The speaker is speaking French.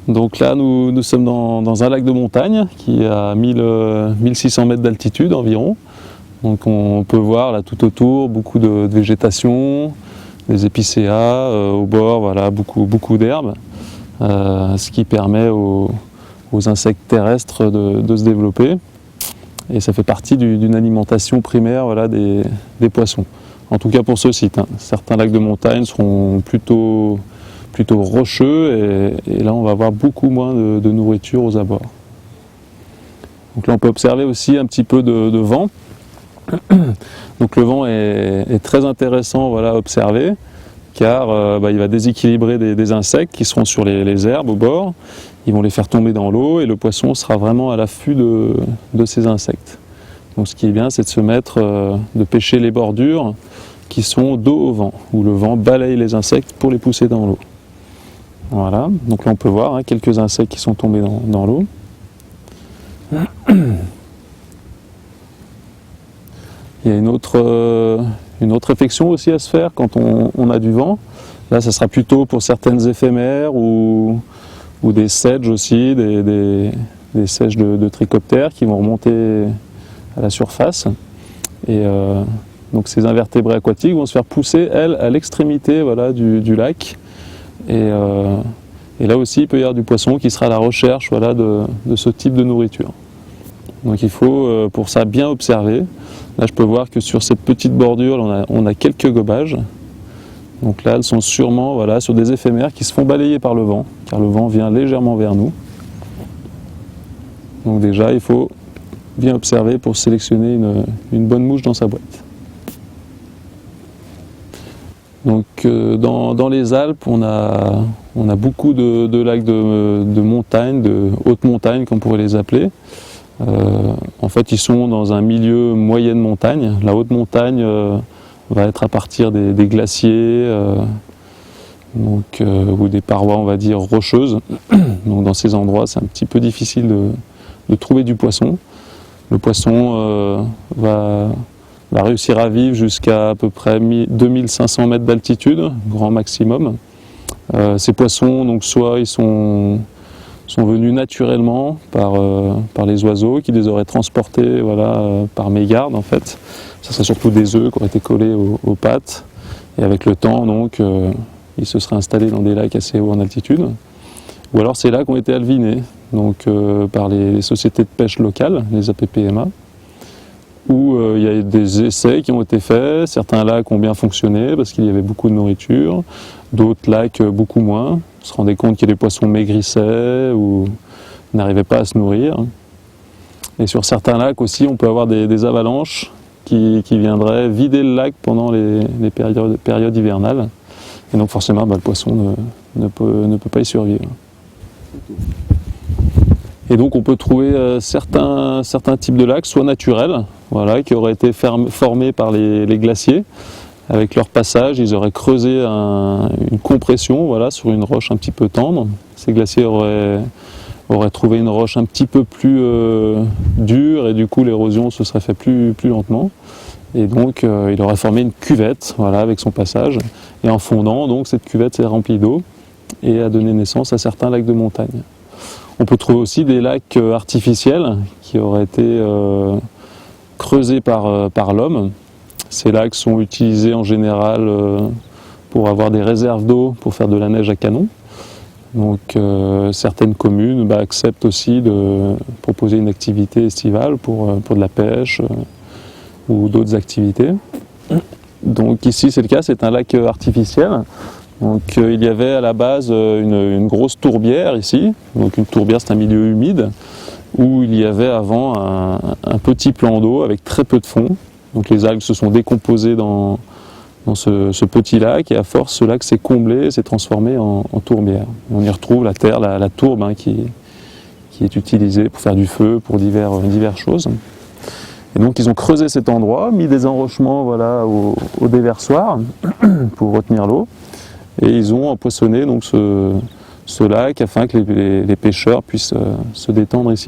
Donc là, nous sommes dans un lac de montagne qui est à 1600 mètres d'altitude environ. Donc on peut voir là tout autour beaucoup de végétation, des épicéas, au bord voilà, beaucoup d'herbes, ce qui permet aux insectes terrestres de se développer. Et ça fait partie d'une alimentation primaire voilà, des poissons. En tout cas pour ce site. Certains lacs de montagne seront plutôt rocheux et là on va avoir beaucoup moins de nourriture aux abords. Donc là on peut observer aussi un petit peu de vent. Donc le vent est très intéressant voilà, à observer car il va déséquilibrer des insectes qui seront sur les herbes au bord. Ils vont les faire tomber dans l'eau et le poisson sera vraiment à l'affût de ces insectes. Donc ce qui est bien, c'est de se mettre, de pêcher les bordures qui sont dos au vent, où le vent balaye les insectes pour les pousser dans l'eau. Voilà, donc là on peut voir quelques insectes qui sont tombés dans l'eau. Il y a une autre réflexion aussi à se faire quand on a du vent. Là, ça sera plutôt pour certaines éphémères ou des sedges aussi, des sedges de trichoptères qui vont remonter à la surface. Et donc ces invertébrés aquatiques vont se faire pousser, elles, à l'extrémité voilà, du lac. Et là aussi, il peut y avoir du poisson qui sera à la recherche voilà, de ce type de nourriture. Donc il faut pour ça bien observer. Là, je peux voir que sur cette petite bordure, on a quelques gobages. Donc là, elles sont sûrement voilà, sur des éphémères qui se font balayer par le vent, car le vent vient légèrement vers nous. Donc déjà, il faut bien observer pour sélectionner une bonne mouche dans sa boîte. Donc dans les Alpes, on a beaucoup de lacs de montagne, de haute montagne, comme on pourrait les appeler. En fait, ils sont dans un milieu moyenne montagne. La haute montagne va être à partir des glaciers ou des parois, on va dire, rocheuses. Donc dans ces endroits, c'est un petit peu difficile de trouver du poisson. Le poisson va réussir à vivre jusqu'à peu près 2500 mètres d'altitude, grand maximum. Ces poissons, donc soit ils sont venus naturellement par les oiseaux qui les auraient transportés voilà, par mégarde en fait. Ce serait surtout des œufs qui auraient été collés aux pattes et avec le temps donc ils se seraient installés dans des lacs assez hauts en altitude. Ou alors ces lacs ont été alvinés donc, par les sociétés de pêche locales, les APPMA, où il y a des essais qui ont été faits. Certains lacs ont bien fonctionné parce qu'il y avait beaucoup de nourriture, d'autres lacs beaucoup moins. On se rendait compte que les poissons maigrissaient ou n'arrivaient pas à se nourrir. Et sur certains lacs aussi, on peut avoir des avalanches qui viendraient vider le lac pendant les périodes hivernales. Et donc forcément, le poisson ne peut pas y survivre. Et donc on peut trouver certains types de lacs, soit naturels, voilà, qui auraient été formés par les glaciers. Avec leur passage, ils auraient creusé une compression voilà, sur une roche un petit peu tendre. Ces glaciers auraient trouvé une roche un petit peu plus dure et du coup l'érosion se serait fait plus lentement. Et donc il aurait formé une cuvette voilà, avec son passage. Et en fondant, donc, cette cuvette s'est remplie d'eau et a donné naissance à certains lacs de montagne. On peut trouver aussi des lacs artificiels qui auraient été creusés par l'homme. Ces lacs sont utilisés en général pour avoir des réserves d'eau pour faire de la neige à canon. Donc certaines communes acceptent aussi de proposer une activité estivale pour de la pêche ou d'autres activités. Donc ici c'est le cas, c'est un lac artificiel. Donc il y avait à la base une grosse tourbière ici. Donc une tourbière c'est un milieu humide où il y avait avant un petit plan d'eau avec très peu de fond. Donc les algues se sont décomposées dans ce petit lac et à force ce lac s'est comblé, s'est transformé en tourbière. On y retrouve la terre, la tourbe qui est utilisée pour faire du feu, pour diverses choses. Et donc ils ont creusé cet endroit, mis des enrochements voilà, au déversoir pour retenir l'eau et ils ont empoissonné donc, ce lac afin que les pêcheurs puissent se détendre ici.